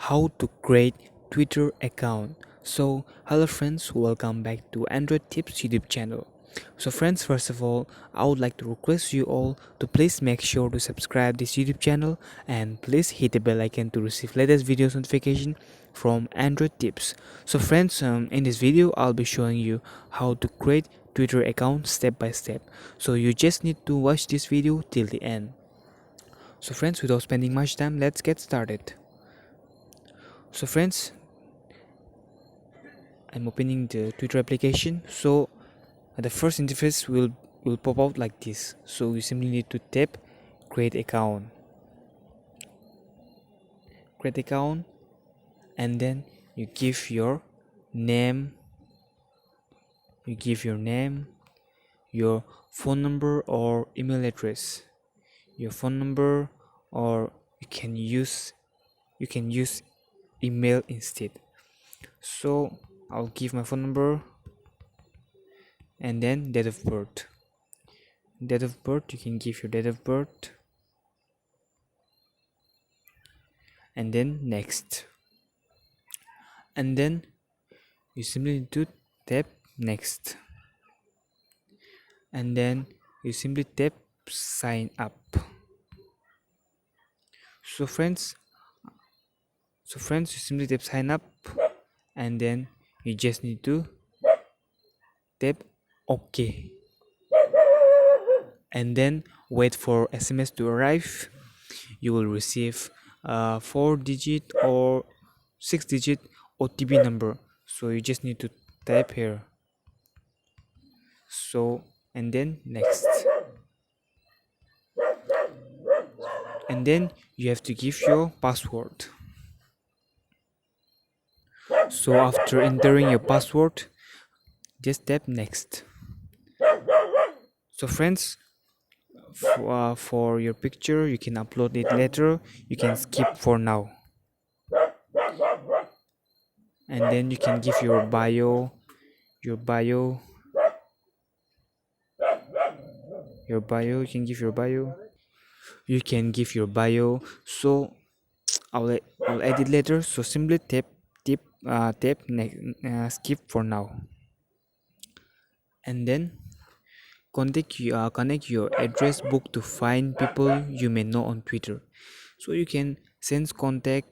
How to create Twitter account. So hello friends, welcome back to Android Tips YouTube channel. So friends, first of all, I would like to request you all to please make sure to subscribe this YouTube channel and please hit the bell icon to receive latest videos notification from Android Tips. So friends, in this video I'll be showing you how to create Twitter account step by step. So you just need to watch this video till the end. So friends, without spending much time, let's get started. So friends, I'm opening the Twitter application. So the first interface will pop out like this. So you simply need to tap create account, and then you give your name, your phone number or email address, your phone number, or you can use email instead. So I'll give my phone number, and then date of birth. You can give your date of birth, and then next, and then you simply need to tap next, and then you simply tap sign up. So friends you simply tap sign up, and then you just need to tap OK, and then wait for SMS to arrive. You will receive a 4-digit or 6-digit OTP number, so you just need to type here. So, and then next, and then you have to give your password. So after entering your password, just tap next. So friends, for your picture, you can upload it later, you can skip for now, and then you can give your bio, you can give your bio. So I'll edit later, so simply tap skip for now, and then connect your address book to find people you may know on Twitter. So you can sense contact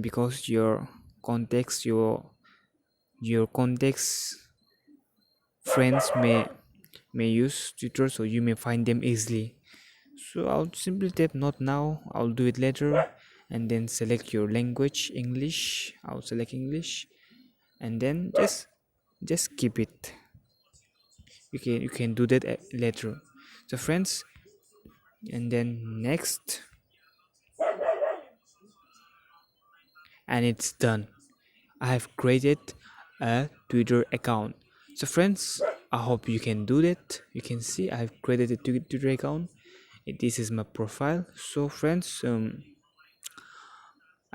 because your contacts friends may use Twitter, so you may find them easily. So I'll simply tap not now, I'll do it later, and then select your language, English. I'll select English, and then just keep it. You can do that later. So friends, and then next, and it's done. I have created a Twitter account. So friends, I hope you can do that. You can see I have created a Twitter account. This is my profile. So friends,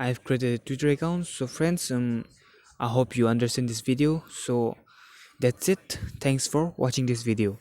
I have created a Twitter account. So friends, I hope you understand this video. So that's it. Thanks for watching this video.